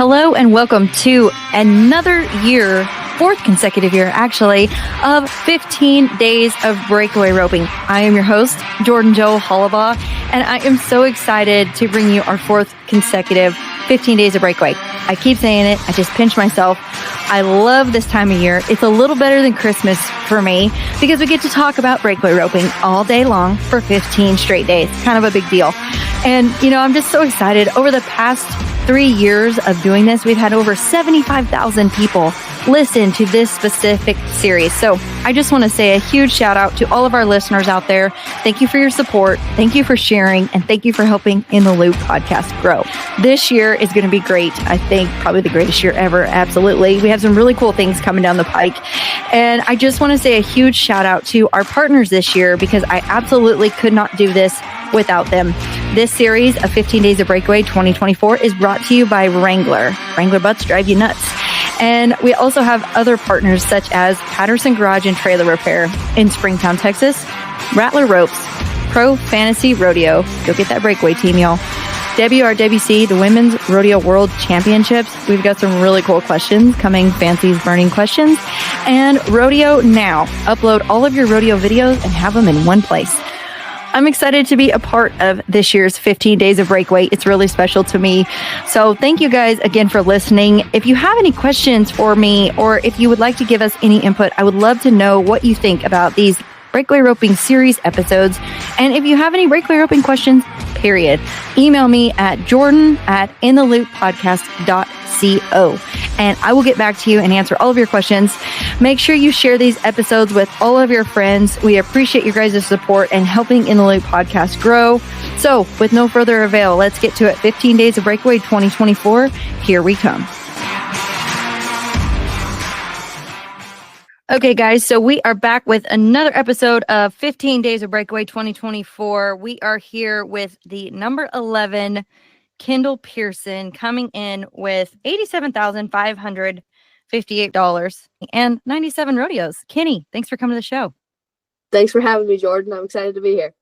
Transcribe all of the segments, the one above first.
Hello and welcome to another year, fourth consecutive year actually, of 15 days of breakaway roping. I am your host, Jordan Jo Hollabaugh, and I am so excited to bring you our fourth consecutive 15 days of breakaway. I keep saying it, I just pinch myself. I love this time of year. It's a little better than Christmas for me because we get to talk about breakaway roping all day long for 15 straight days. Kind of a big deal. And, I'm just so excited. Over the past 3 years of doing this, we've had over 75,000 people listen to this specific series. So I just want to say a huge shout out to all of our listeners out there. Thank you for your support. Thank you for sharing. And thank you for helping In the Loop podcast grow. This year is going to be great. I think probably the greatest year ever. Absolutely. We have some really cool things coming down the pike. And I just want to say a huge shout out to our partners this year because I absolutely could not do this without them. This series of 15 Days of Breakaway 2024 is brought to you by Wrangler. Wrangler butts drive you nuts. And we also have other partners such as Patterson Garage and Trailer Repair in Springtown, Texas, Rattler Ropes, Pro Fantasy Rodeo. Go get that breakaway team, y'all. WRWC, the Women's Rodeo World Championships. We've got some really cool questions coming, Fancy's Burning Questions. And Rodeo Now. Upload all of your rodeo videos and have them in one place. I'm excited to be a part of this year's 15 Days of Breakaway. It's really special to me. So thank you guys again for listening. If you have any questions for me, or if you would like to give us any input, I would love to know what you think about these breakaway roping series episodes. And if you have any breakaway roping questions, period, email me at jordan@inthelooppodcast.co. And I will get back to you and answer all of your questions. Make sure you share these episodes with all of your friends. We appreciate your guys' support and helping In the Loop podcast grow. So with no further avail, let's get to it. 15 Days of Breakaway 2024. Here we come. Okay, guys, so we are back with another episode of 15 Days of Breakaway 2024. We are here with the number 11 Kendal Pierson coming in with $87,558 and 97 rodeos. Kenny, thanks for coming to the show. Thanks for having me, Jordan. I'm excited to be here.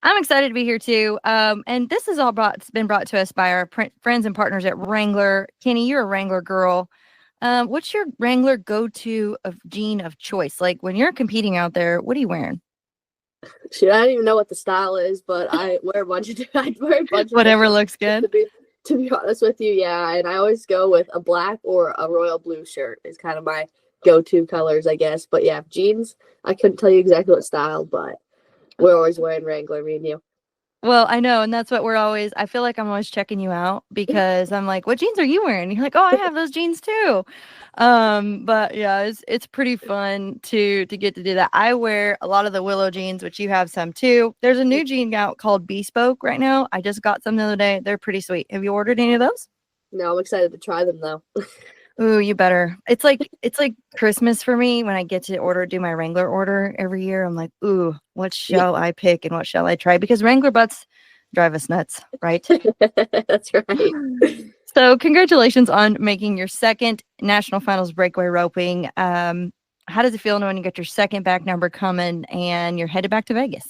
I'm excited to be here too. And this is all been brought to us by our friends and partners at Wrangler. Kenny, you're a Wrangler girl. What's your Wrangler go-to of jean of choice? Like when you're competing out there, what are you wearing? Shoot, I don't even know what the style is, but I wear a bunch of whatever looks good. To be honest with you, yeah. And I always go with a black or a royal blue shirt is kind of my go-to colors, I guess. But yeah, jeans, I couldn't tell you exactly what style, but we're always wearing Wrangler, me and you. Well, I know, and that's what I feel like I'm always checking you out because I'm like, what jeans are you wearing? And you're like, oh, I have those jeans too. But yeah, it's pretty fun to get to do that. I wear a lot of the Willow jeans, which you have some too. There's a new jean out called Bespoke right now. I just got some the other day. They're pretty sweet. Have you ordered any of those? No, I'm excited to try them though. Ooh, you better. It's like Christmas for me when I get to do my Wrangler order every year. I'm like, ooh, what shall I pick and what shall I try? Because Wrangler butts drive us nuts, right? That's right. So congratulations on making your second national finals breakaway roping. How does it feel knowing you got your second back number coming and you're headed back to Vegas?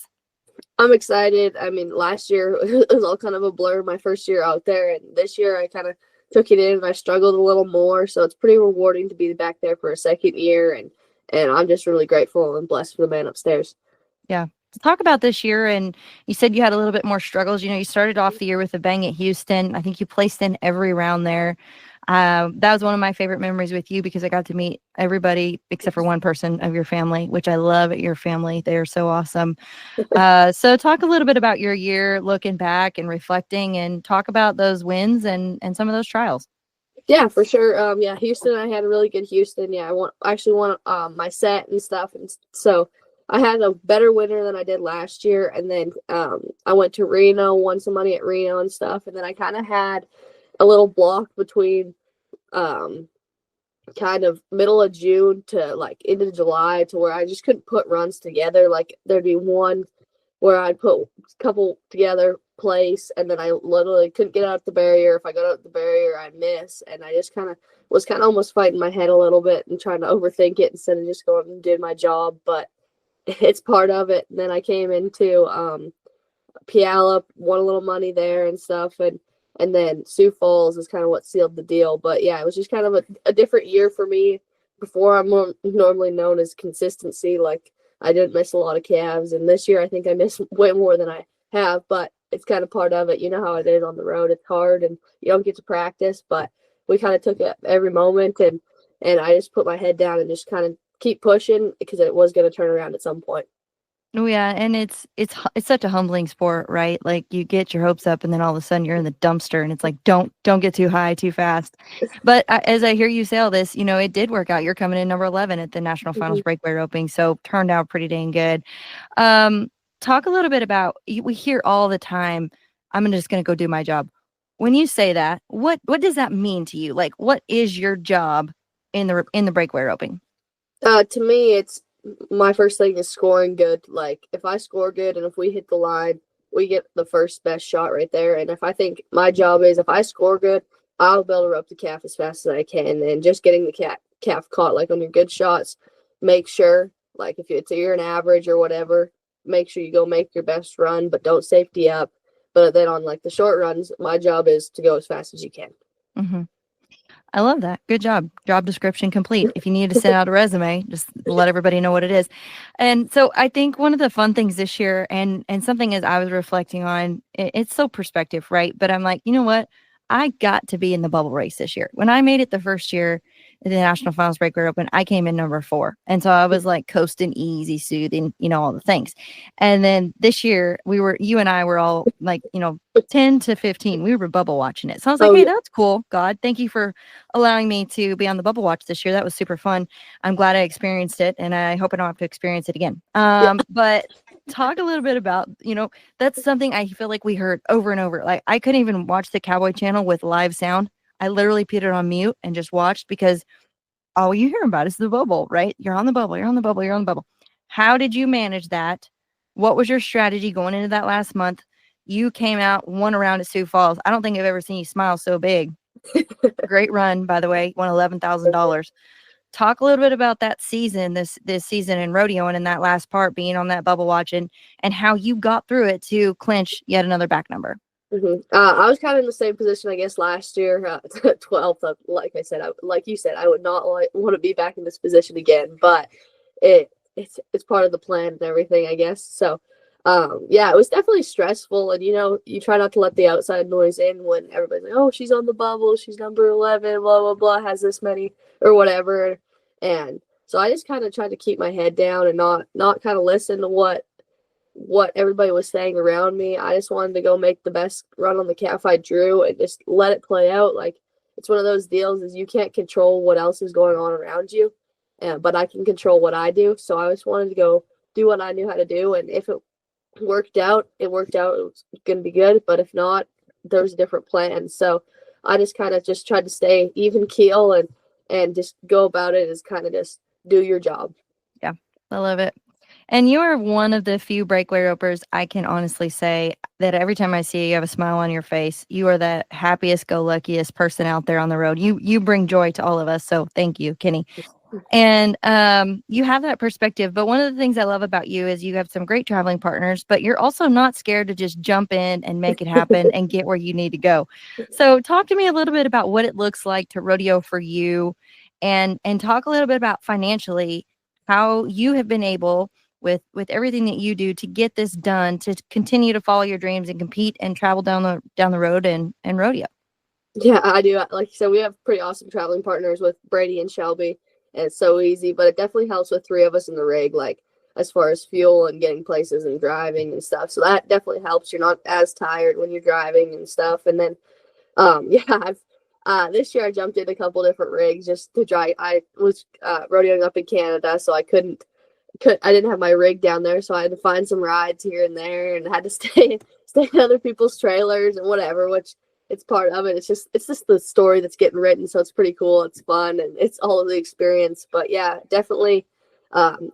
I'm excited. I mean, last year it was all kind of a blur, my first year out there. And this year I kind of took it in and I struggled a little more. So it's pretty rewarding to be back there for a second year. And I'm just really grateful and blessed for the man upstairs. Yeah. To talk about this year, and you said you had a little bit more struggles. You started off the year with a bang at Houston. I think you placed in every round there. That was one of my favorite memories with you because I got to meet everybody except for one person of your family, which I love your family. They are so awesome. So talk a little bit about your year, looking back and reflecting, and talk about those wins and some of those trials. Yeah, for sure. Houston, I had a really good Houston. Yeah, I actually won my set and stuff. And so I had a better winter than I did last year. And then I went to Reno, won some money at Reno and stuff. And then I kind of had a little block between kind of middle of June to like into July to where I just couldn't put runs together. Like there'd be one where I'd put a couple together, place, and then I literally couldn't get out the barrier. If I got out the barrier, I'd miss. And I just was almost fighting my head a little bit and trying to overthink it instead of just going and doing my job. But it's part of it. And then I came into Puyallup, won a little money there and stuff. And and then Sioux Falls is kind of what sealed the deal. But yeah, it was just kind of a different year for me. Before, I'm normally known as consistency. Like, I didn't miss a lot of calves, and this year I think I missed way more than I have, but it's kind of part of it. You know how it is on the road. It's hard and you don't get to practice, but we kind of took it every moment, and I just put my head down and just kind of keep pushing because it was going to turn around at some point. Oh yeah, and it's such a humbling sport, right? Like you get your hopes up, and then all of a sudden you're in the dumpster, and it's like don't get too high too fast. But as I hear you say all this, it did work out. You're coming in number 11 at the National Finals Breakaway roping, so turned out pretty dang good. Talk a little bit about we hear all the time. I'm just going to go do my job. When you say that, what does that mean to you? Like, what is your job in the breakaway roping? To me, it's my first thing is scoring good. Like, if I score good and if we hit the line, we get the first best shot right there. And if I think my job is if I score good, I'll be able to rope the calf as fast as I can. And just getting the calf caught, like on your good shots, make sure, like if you're an average or whatever, make sure you go make your best run, but don't safety up. But then on like the short runs, my job is to go as fast as you can. Mm-hmm. I love that. Good job. Job description complete. If you need to send out a resume, just let everybody know what it is. And so I think one of the fun things this year, and something as I was reflecting on, it's so perspective, right? But I'm like, you know what? I got to be in the bubble race this year. When I made it the first year at the National Finals Breakaway Open, I came in number 4. And so I was like coasting easy, soothing, all the things. And then this year you and I were all like, 10 to 15, we were bubble watching it. So I was like, hey, that's cool. God, thank you for allowing me to be on the bubble watch this year. That was super fun. I'm glad I experienced it, and I hope I don't have to experience it again. But talk a little bit about, that's something I feel like we heard over and over. Like, I couldn't even watch the Cowboy channel with live sound. I literally put it on mute and just watched because all you hear about is the bubble, right? You're on the bubble, you're on the bubble, you're on the bubble. How did you manage that? What was your strategy going into that last month? You came out, won a round at Sioux Falls. I don't think I've ever seen you smile so big. Great run, by the way. Won $11,000. Talk a little bit about that season, this season in rodeo, and in that last part, being on that bubble watch, and how you got through it to clinch yet another back number. I was kind of in the same position, I guess, last year, 12th. Like I said, like you said, I would not want to be back in this position again, but it's part of the plan and everything, I guess. So, yeah, it was definitely stressful, and you try not to let the outside noise in when everybody's like, oh, she's on the bubble, she's number 11, blah blah blah, has this many or whatever, and so I just kind of tried to keep my head down and not kind of listen to what everybody was saying around me. I just wanted to go make the best run on the calf I drew and just let it play out. Like, it's one of those deals is you can't control what else is going on around you, but I can control what I do. So I just wanted to go do what I knew how to do, and if it worked out, it worked out. It was going to be good, but if not, there was a different plan. So I just kind of just tried to stay even keel and just go about it as kind of just do your job. Yeah, I love it. And you are one of the few breakaway ropers I can honestly say that every time I see you, you have a smile on your face. You are the happiest, go luckiest person out there on the road. You bring joy to all of us. So thank you, Kenny. And you have that perspective. But one of the things I love about you is you have some great traveling partners, but you're also not scared to just jump in and make it happen and get where you need to go. So talk to me a little bit about what it looks like to rodeo for you, and talk a little bit about financially how you have been able with everything that you do to get this done, to continue to follow your dreams and compete and travel down the road and rodeo. Yeah, I do. Like you said, we have pretty awesome traveling partners with Brady and Shelby, and it's so easy, but it definitely helps with 3 of us in the rig, like as far as fuel and getting places and driving and stuff. So that definitely helps. You're not as tired when you're driving and stuff. And then, yeah, this year I jumped in a couple different rigs just to try. I was rodeoing up in Canada, so I didn't have my rig down there, so I had to find some rides here and there, and had to stay in other people's trailers and whatever, which it's part of it. It's just the story that's getting written, so it's pretty cool. It's fun, and it's all of the experience. But yeah, definitely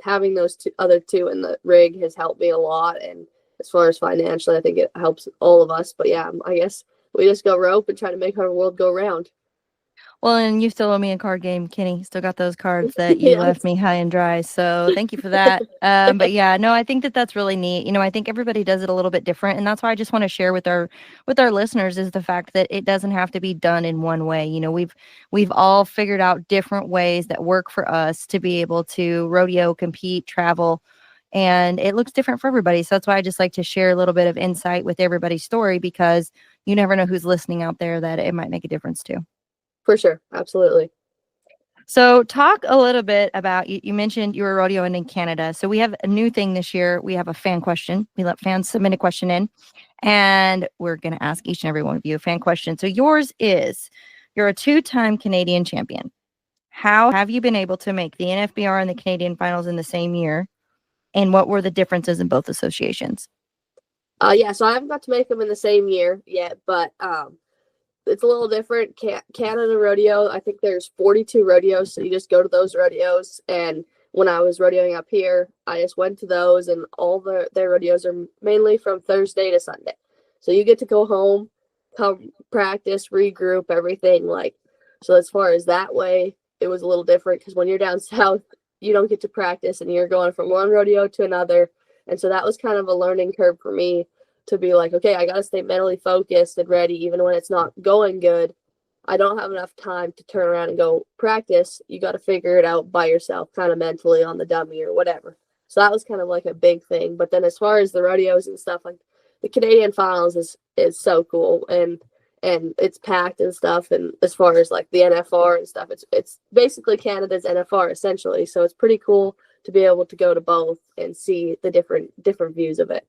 having those other two in the rig has helped me a lot. And as far as financially, I think it helps all of us. But yeah, I guess we just go rope and try to make our world go round. Well, and you still owe me a card game, Kenny. Still got those cards that you left Yes. me high and dry. So thank you for that. But yeah, no, I think that that's really neat. I think everybody does it a little bit different, and that's why I just want to share with our listeners is the fact that it doesn't have to be done in one way. We've all figured out different ways that work for us to be able to rodeo, compete, travel, and it looks different for everybody. So that's why I just like to share a little bit of insight with everybody's story because you never know who's listening out there that it might make a difference to. For sure. Absolutely. So talk a little bit about, you mentioned you were rodeoing in Canada. So we have a new thing this year. We have a fan question. We let fans submit a question in, and we're going to ask each and every one of you a fan question. So yours is, you're a 2-time Canadian champion. How have you been able to make the NFBR and the Canadian finals in the same year? And what were the differences in both associations? Yeah, so I haven't got to make them in the same year yet, but it's a little different. Canada rodeo, I think there's 42 rodeos, so you just go to those rodeos. And when I was rodeoing up here, I just went to those, and all their rodeos are mainly from Thursday to Sunday. So you get to go home, come practice, regroup, everything. So as far as that way, it was a little different because when you're down south, you don't get to practice, and you're going from one rodeo to another. And so that was kind of a learning curve for me to be like, okay, I got to stay mentally focused and ready even when it's not going good. I don't have enough time to turn around and go practice. You got to figure it out by yourself, kind of mentally on the dummy or whatever. So that was kind of like a big thing. But then as far as the rodeos and stuff, like the Canadian finals is so cool, and it's packed and stuff. And as far as like the NFR and stuff, it's basically Canada's NFR essentially. So it's pretty cool to be able to go to both and see the different views of it.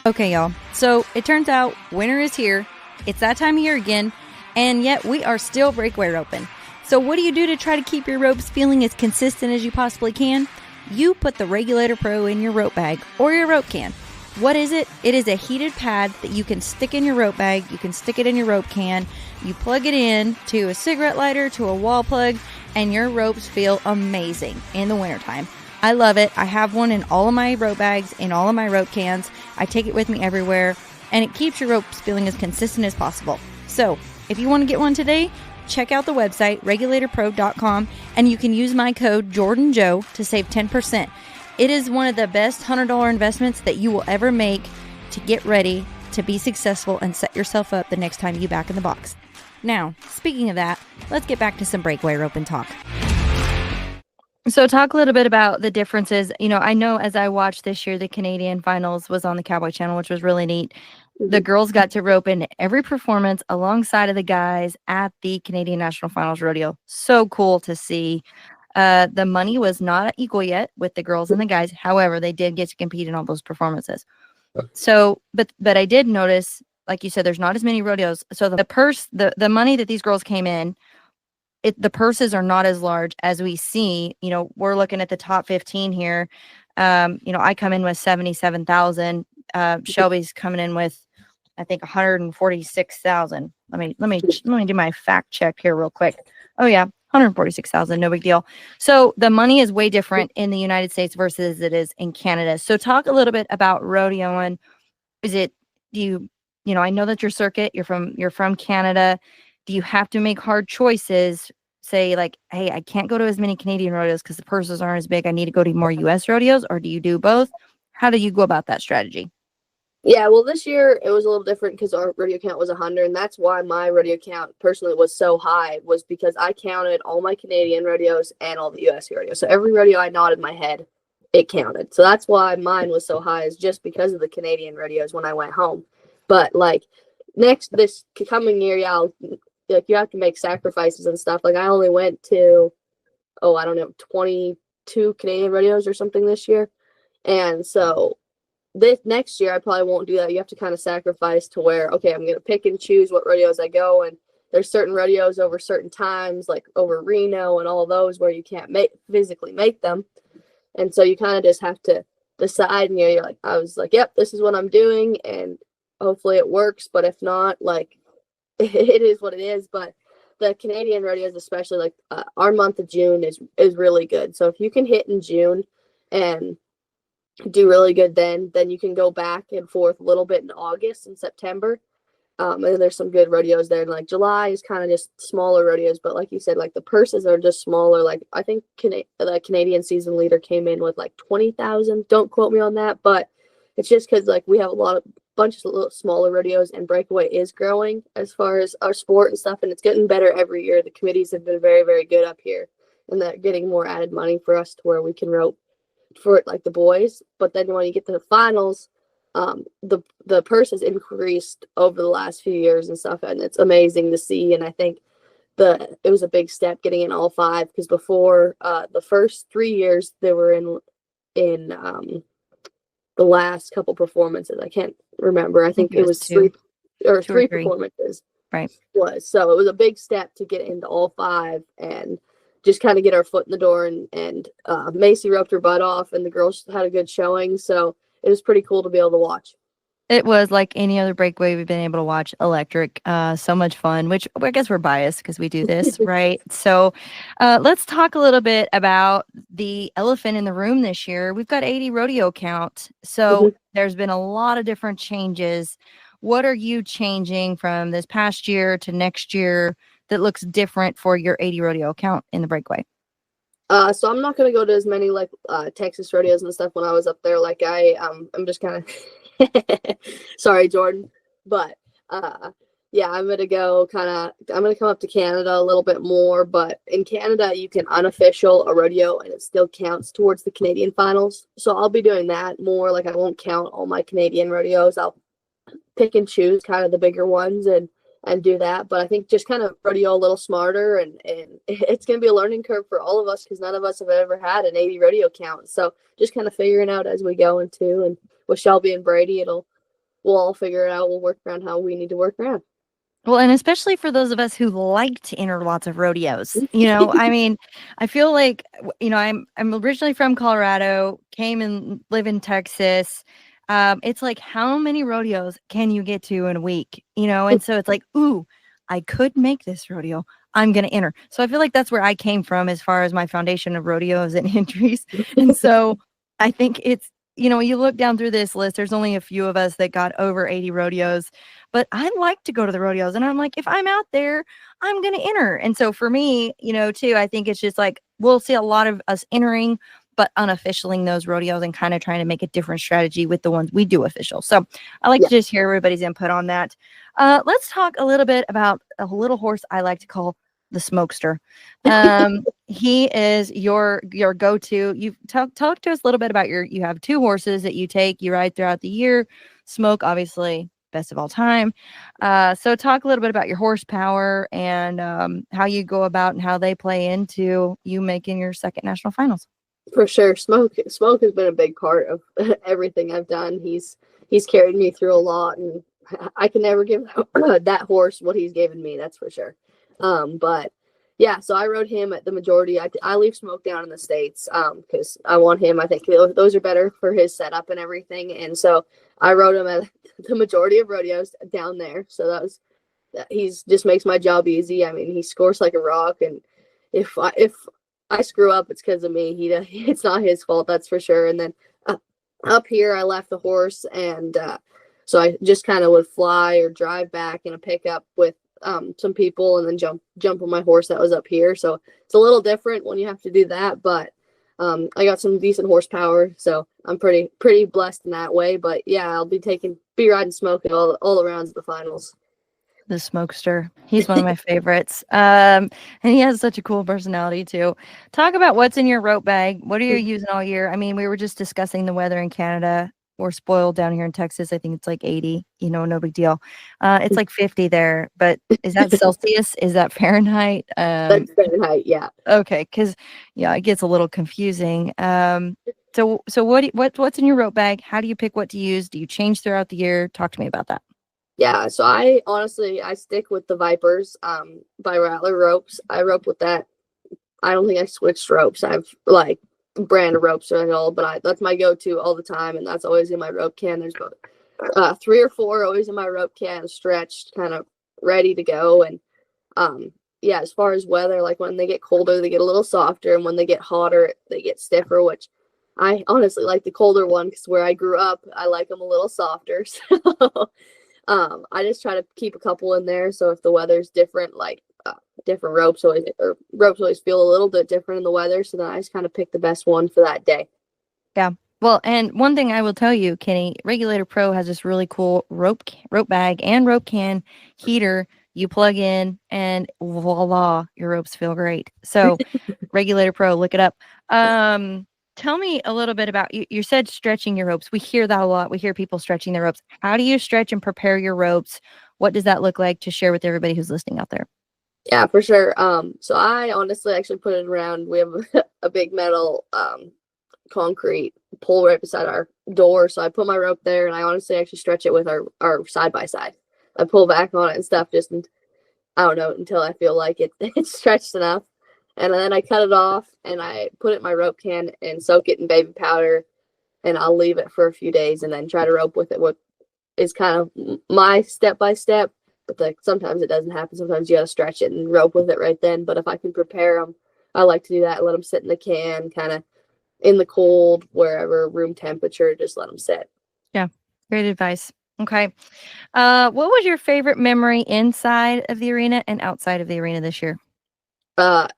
Okay, y'all. So it turns out winter is here. It's that time of year again, and yet we are still breakaway roping. So what do you do to try to keep your ropes feeling as consistent as you possibly can? You put the Regulator Pro in your rope bag or your rope can. What is it? It is a heated pad that you can stick in your rope bag. You can stick it in your rope can. You plug it in to a cigarette lighter, to a wall plug, and your ropes feel amazing in the wintertime. I love it. I have one in all of my rope bags, in all of my rope cans. I take it with me everywhere, and it keeps your ropes feeling as consistent as possible. So if you want to get one today, check out the website, regulatorpro.com, and you can use my code JordanJoe to save 10%. It is one of the best $100 investments that you will ever make to get ready to be successful and set yourself up the next time you back in the box. Now, speaking of that, let's get back to some breakaway rope and talk. So talk a little bit about the differences. I know as I watched this year, the Canadian finals was on the Cowboy Channel, which was really neat. The girls got to rope in every performance alongside of the guys at the Canadian National Finals Rodeo. So cool to see. The money was not equal yet with the girls and the guys. However, they did get to compete in all those performances. So, but I did notice, like you said, there's not as many rodeos. So the purse, the money that these girls came in, the purses are not as large as we see. We're looking at the top 15 here. I come in with 77,000. Shelby's coming in with, I think, 146,000. Let me do my fact check here real quick. Oh yeah, 146,000. No big deal. So the money is way different in the United States versus it is in Canada. So talk a little bit about rodeoing. I know that your circuit, you're from Canada. Do you have to make hard choices? Say like, hey, I can't go to as many Canadian rodeos because the purses aren't as big. I need to go to more US rodeos, or do you do both? How do you go about that strategy? Yeah, well, this year it was a little different because our rodeo count was 100, and that's why my rodeo count personally was so high, was because I counted all my Canadian rodeos and all the US rodeos. So every rodeo I nodded my head, it counted. So that's why mine was so high, is just because of the Canadian rodeos when I went home. But this coming year, yeah, you have to make sacrifices and stuff. Like I only went to, 22 Canadian rodeos or something this year. And so this next year, I probably won't do that. You have to kind of sacrifice to where, okay, I'm going to pick and choose what rodeos I go. And there's certain rodeos over certain times, like over Reno and all those where you can't physically make them. And so you kind of just have to decide. And you're like, I was like, yep, this is what I'm doing. And hopefully it works. But if not, it is what it is. But the Canadian rodeos, especially our month of June is really good. So if you can hit in June and do really good, then you can go back and forth a little bit in August and September. And then there's some good rodeos there. And like July is kind of just smaller rodeos, but like you said, like the purses are just smaller. Like I think the Canadian season leader came in with like 20,000. Don't quote me on that, but it's just because like we have a bunch of little smaller rodeos, and Breakaway is growing as far as our sport and stuff, and it's getting better every year. The committees have been very, very good up here, and they're getting more added money for us to where we can rope for like the boys. But then when you get to the finals, the purse has increased over the last few years and stuff, and it's amazing to see. And I think it was a big step getting in all five, because before the first 3 years they were in the last couple performances. I can't remember. I think it was three performances. Right. So it was a big step to get into all five and just kind of get our foot in the door. And Macy roped her butt off, and the girls had a good showing. So it was pretty cool to be able to watch. It was like any other breakaway we've been able to watch. Electric. So much fun, which I guess we're biased because we do this, right? So let's talk a little bit about the elephant in the room this year. We've got 80 rodeo count. So there's been a lot of different changes. What are you changing from this past year to next year that looks different for your 80 rodeo count in the breakaway? So I'm not going to go to as many like Texas rodeos and stuff when I was up there. Like I'm just kind of sorry, Jordan, but yeah, I'm going to come up to Canada a little bit more. But in Canada, you can unofficial a rodeo and it still counts towards the Canadian finals. So I'll be doing that more. Like I won't count all my Canadian rodeos. I'll pick and choose kind of the bigger ones and do that. But I think just kind of rodeo a little smarter, and it's going to be a learning curve for all of us, because none of us have ever had an 80 rodeo count. So just kind of figuring out as we go into, and with Shelby and Brady, we'll all figure it out. We'll work around how we need to work around. Well, and especially for those of us who like to enter lots of rodeos, I mean, I feel like, I'm originally from Colorado, came and live in Texas. It's like, how many rodeos can you get to in a week? And so it's like, ooh, I could make this rodeo. I'm going to enter. So I feel like that's where I came from as far as my foundation of rodeos and entries. And so I think it's, you look down through this list, there's only a few of us that got over 80 rodeos, but I like to go to the rodeos. And I'm like, if I'm out there, I'm going to enter. And so for me, too, I think it's just like, we'll see a lot of us entering, but unofficialing those rodeos and kind of trying to make a different strategy with the ones we do official. So I like to just hear everybody's input on that. Let's talk a little bit about a little horse I like to call the Smokester. He is your go-to. You talk to us a little bit about you have two horses that you ride throughout the year. Smoke, obviously, best of all time. So talk a little bit about your horsepower and how you go about and how they play into you making your second national finals. For sure. Smoke has been a big part of everything I've done. He's carried me through a lot, and I can never give that horse what he's given me. That's for sure. But yeah, so I rode him at the majority. I leave Smoke down in the States because I want him. I think those are better for his setup and everything. And so I rode him at the majority of rodeos down there. So he's just makes my job easy. I mean, he scores like a rock, and if I screw up, it's because of me. It's not his fault, that's for sure. And then up here, I left the horse, and so I just kind of would fly or drive back in a pickup with some people, and then jump on my horse that was up here. So it's a little different when you have to do that, but I got some decent horsepower, so I'm pretty blessed in that way. But yeah, I'll be riding Smoke at all the rounds of the finals. The Smokester. He's one of my favorites. And he has such a cool personality too. Talk about what's in your rope bag. What are you using all year? I mean, we were just discussing the weather in Canada. We're spoiled down here in Texas. I think it's like 80, no big deal. It's like 50 there, but is that Celsius? Is that Fahrenheit? That's Fahrenheit, yeah. Okay, because it gets a little confusing. So what's in your rope bag? How do you pick what to use? Do you change throughout the year? Talk to me about that. Yeah, so I stick with the Vipers by Rattler ropes. I rope with that. I don't think I switched ropes. I've like brand of ropes or all, but that's my go-to all the time, and that's always in my rope can. There's about 3 or 4 always in my rope can, stretched, kind of ready to go. And yeah, as far as weather, like when they get colder, they get a little softer, and when they get hotter, they get stiffer, which I honestly like the colder one because where I grew up, I like them a little softer. So I just try to keep a couple in there. So if the weather's different, like different ropes always feel a little bit different in the weather. So then I just kind of pick the best one for that day. Yeah. Well, and one thing I will tell you, Kenny, Regulator Pro has this really cool rope bag and rope can heater you plug in, and voila, your ropes feel great. So Regulator Pro, look it up. Tell me a little bit about you. You said stretching your ropes. We hear that a lot. We hear people stretching their ropes. How do you stretch and prepare your ropes? What does that look like to share with everybody who's listening out there? Yeah, for sure. So I honestly actually put it around. We have a big metal concrete pole right beside our door. So I put my rope there, and I honestly actually stretch it with our side by side. I pull back on it and stuff I don't know, until I feel like it's stretched enough. And then I cut it off and I put it in my rope can and soak it in baby powder, and I'll leave it for a few days and then try to rope with it. What is kind of my step by step, but sometimes it doesn't happen. Sometimes you got to stretch it and rope with it right then. But if I can prepare them, I like to do that. Let them sit in the can, kind of in the cold, wherever, room temperature, just let them sit. Yeah, great advice. Okay. What was your favorite memory inside of the arena and outside of the arena this year?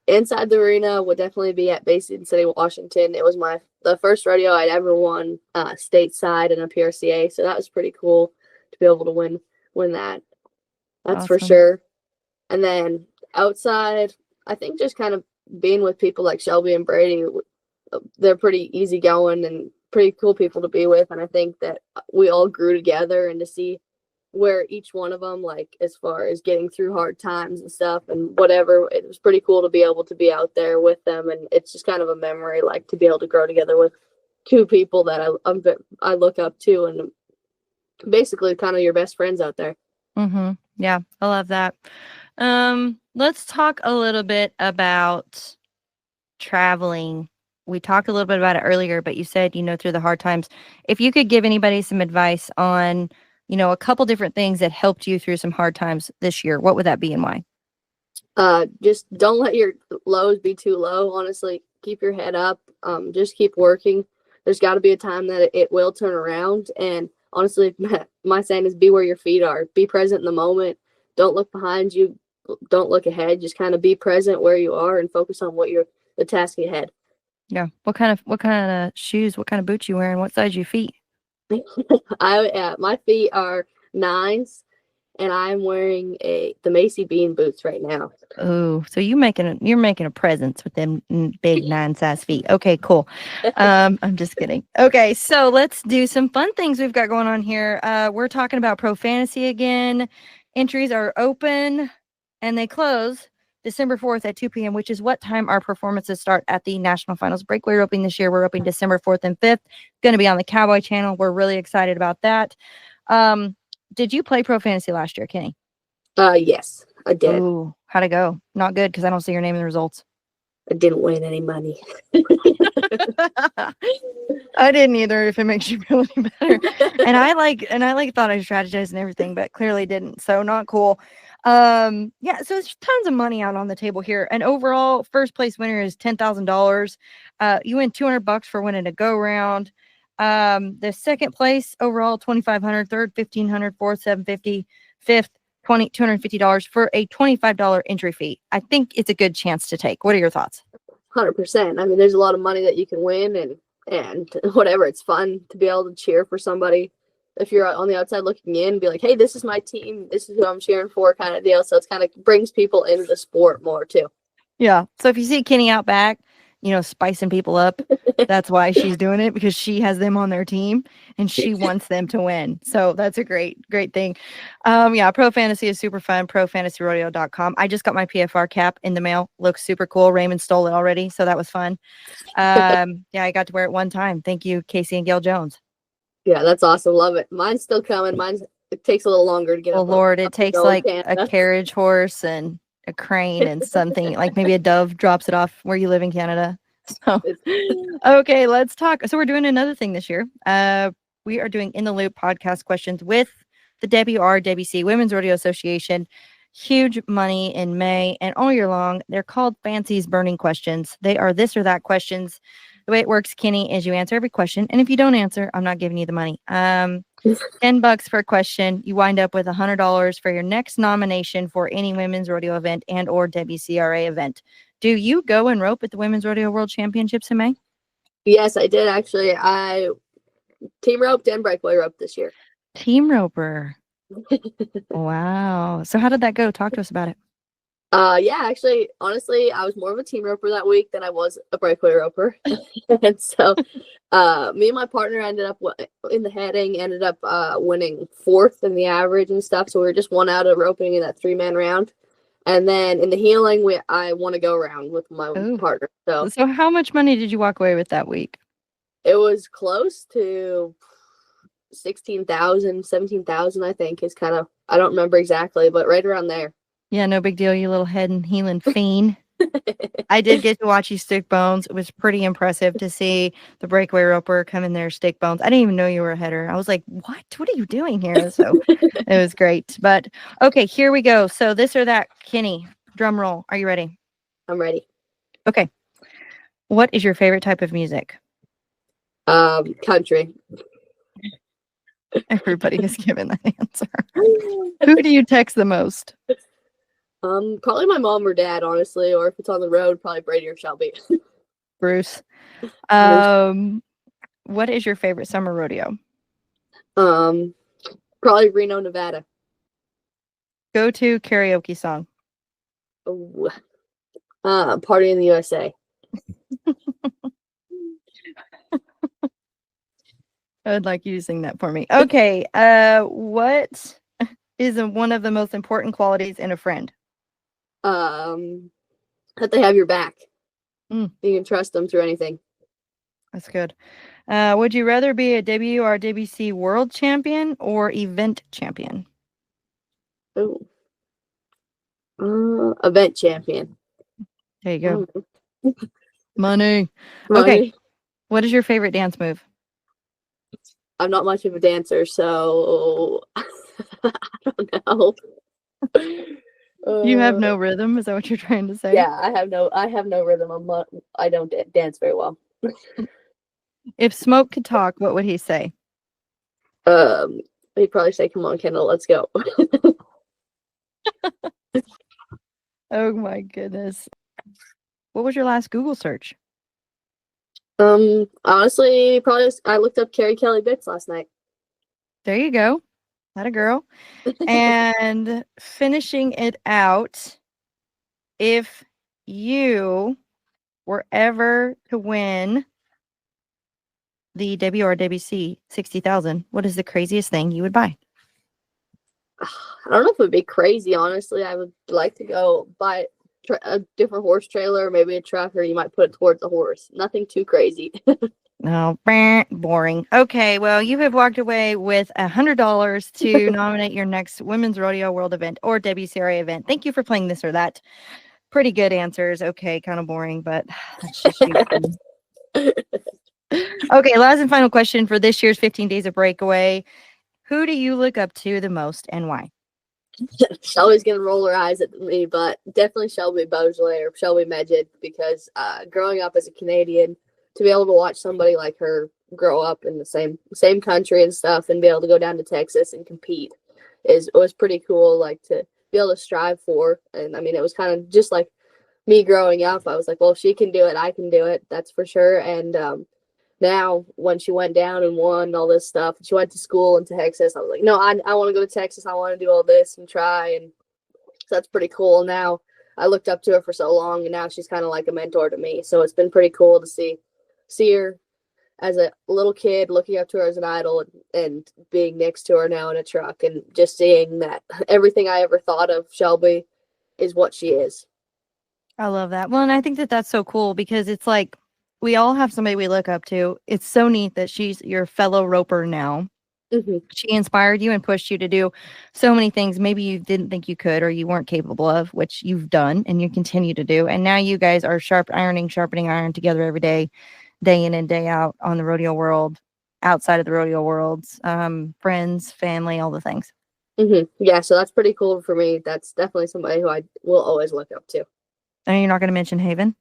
Inside the arena would definitely be at Basin City, Washington. It was the first rodeo I'd ever won stateside in a PRCA, so that was pretty cool to be able to win that. That's Awesome. for sure. And then outside, I think just kind of being with people like Shelby and Brady, they're pretty easygoing and pretty cool people to be with. And I think that we all grew together, and to see where each one of them, like as far as getting through hard times and stuff and whatever, it was pretty cool to be able to be out there with them. And it's just kind of a memory, like to be able to grow together with two people that I look up to, and basically kind of your best friends out there. Mm-hmm. Yeah, I love that. Let's talk a little bit about traveling. We talked a little bit about it earlier, but you said, through the hard times, if you could give anybody some advice on, a couple different things that helped you through some hard times this year, what would that be and why? Just don't let your lows be too low. Honestly, keep your head up. Just keep working. There's got to be a time that it will turn around. And honestly, my saying is be where your feet are. Be present in the moment. Don't look behind you. Don't look ahead. Just kind of be present where you are and focus on the task ahead. Yeah. What kind of shoes, what kind of boots you wearing? What size your feet? My feet are 9s, and I'm wearing the Macy Bean boots right now. Oh, so you're making a presence with them big 9 size feet. Okay, cool. I'm just kidding. Okay, so let's do some fun things we've got going on here. We're talking about Pro Fantasy again. Entries are open and they close December 4th at 2 p.m., which is what time our performances start at the National Finals. Breakaway roping this year, we're roping December 4th and 5th. Going to be on the Cowboy channel. We're really excited about that. Did you play Pro Fantasy last year, Kenny? Yes, I did. Ooh, how'd it go? Not good, because I don't see your name in the results. I didn't win any money. I didn't either, if it makes you feel any better. and I thought I strategized and everything, but clearly didn't. So not cool. Yeah, so there's tons of money out on the table here. And overall, first place winner is $10,000. You win $200 for winning a go round. The second place overall, $2,500, third, $1,500, fourth, $750, fifth, $250 for a $25 entry fee. I think it's a good chance to take. What are your thoughts? 100%. I mean, there's a lot of money that you can win, and whatever. It's fun to be able to cheer for somebody. If you're on the outside looking in, be like, hey, this is my team. This is who I'm cheering for, kind of deal. So it's kind of brings people into the sport more too. Yeah. So if you see Kenny out back, spicing people up, that's why she's doing it, because she has them on their team and she wants them to win. So that's a great thing. Yeah, Pro Fantasy is super fun. ProFantasyRodeo.com. I just got my PFR cap in the mail. Looks super cool. Raymond stole it already, so that was fun. Yeah, I got to wear it one time. Thank you, Casey and Gail Jones. Yeah, that's awesome. Love it. Mine's still coming. It takes a little longer to get up. Oh, Lord, it takes like a carriage horse and a crane and something, like maybe a dove drops it off where you live in Canada. So, okay, let's talk. So we're doing another thing this year. We are doing In the Loop podcast questions with the WRWC, Women's Rodeo Association. Huge money in May and all year long. They're called Fancy's Burning Questions. They are this or that questions The way it works, Kenny, is you answer every question, and if you don't answer, I'm not giving you the money. $10 per question. You wind up with $100 for your next nomination for any women's rodeo event and or WCRA event. Do you go and rope at the Women's Rodeo World Championships in May? Yes, I did actually. I team roped and breakaway roped this year. Team roper. Wow. So how did that go? Talk to us about it. Yeah, actually, honestly, I was more of a team roper that week than I was a breakaway roper. And so me and my partner ended up in the heading, ended up winning 4th in the average and stuff. So we were just one out of roping in that 3-man round. And then in the heeling, I won a go round with my partner. So how much money did you walk away with that week? It was close to 16,000, 17,000, I think is kind of, I don't remember exactly, but right around there. Yeah, no big deal, you little head and healing fiend. I did get to watch you stick bones. It was pretty impressive to see the breakaway roper come in there, stick bones. I didn't even know you were a header. I was like, what? What are you doing here? So it was great. But okay, here we go. So this or that, Kenny, drum roll. Are you ready? I'm ready. Okay. What is your favorite type of music? Country. Everybody has given that answer. Who do you text the most? Probably my mom or dad, honestly, or if it's on the road, probably Brady or Shelby. Bruce. What is your favorite summer rodeo? Probably Reno, Nevada. Go-to karaoke song. Oh, Party in the USA. I would like you to sing that for me. Okay. What is one of the most important qualities in a friend? That they have your back. You can trust them through anything. That's good. Would you rather be a WRWC world champion or event champion? Oh. Event champion. There you go. Money. Money. Okay. What is your favorite dance move? I'm not much of a dancer, so I don't know. You have no rhythm? Is that what you're trying to say? Yeah, I have no rhythm. I don't dance very well. If Smoke could talk, what would he say? He'd probably say, "Come on, Kendall, let's go." Oh my goodness. What was your last Google search? Honestly, probably I looked up Carrie Kelly bits last night. There you go. Not a girl. And finishing it out, if you were ever to win the WRWC 60,000, what is the craziest thing you would buy? I don't know if it would be crazy, honestly. I would like to go buy a different horse trailer, maybe a truck, or you might put it towards a horse. Nothing too crazy. No, boring. Okay, well, you have walked away with $100 to nominate your next Women's Rodeo World event or WCRA event. Thank you for playing this or that. Pretty good answers. Okay, kind of boring, but that's just you. Okay, last and final question for this year's 15 Days of Breakaway. Who do you look up to the most and why? Shelby's gonna roll her eyes at me, but definitely Shelby Beaujolais or Shelby Medjid, because growing up as a Canadian, to be able to watch somebody like her grow up in the same country and stuff, and be able to go down to Texas and compete was pretty cool. Like to be able to strive for, and I mean, it was kind of just like me growing up. I was like, well, if she can do it, I can do it. That's for sure. And now when she went down and won all this stuff, she went to school in Texas. I was like, no, I want to go to Texas. I want to do all this and try. And so that's pretty cool. Now I looked up to her for so long, and now she's kind of like a mentor to me. So it's been pretty cool to see her as a little kid, looking up to her as an idol, and being next to her now in a truck, and just seeing that everything I ever thought of Shelby is what she is. I love that. Well, and I think that that's so cool, because it's like we all have somebody we look up to. It's so neat that she's your fellow roper now. Mm-hmm. She inspired you and pushed you to do so many things maybe you didn't think you could or you weren't capable of, which you've done and you continue to do. And now you guys are sharpening iron together every day in and day out on the rodeo world, outside of the rodeo worlds, friends, family, all the things. Mm-hmm. Yeah, so that's pretty cool for me. That's definitely somebody who I will always look up to. And you're not going to mention Haven?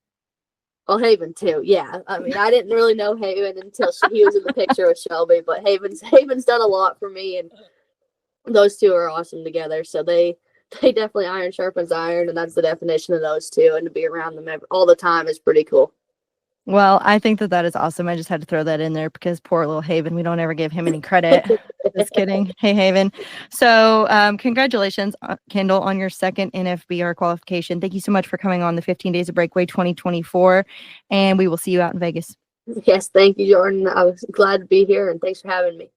Oh, Haven too. Yeah, I mean, I didn't really know Haven until he was in the picture with Shelby, but Haven's done a lot for me, and those two are awesome together. So they definitely iron sharpens iron, and that's the definition of those two. And to be around them all the time is pretty cool. Well, I think that is awesome. I just had to throw that in there because poor little Haven, we don't ever give him any credit. Just kidding. Hey, Haven. So congratulations, Kendal, on your second NFBR qualification. Thank you so much for coming on the 15 Days of Breakaway 2024, and we will see you out in Vegas. Yes, thank you, Jordan. I was glad to be here, and thanks for having me.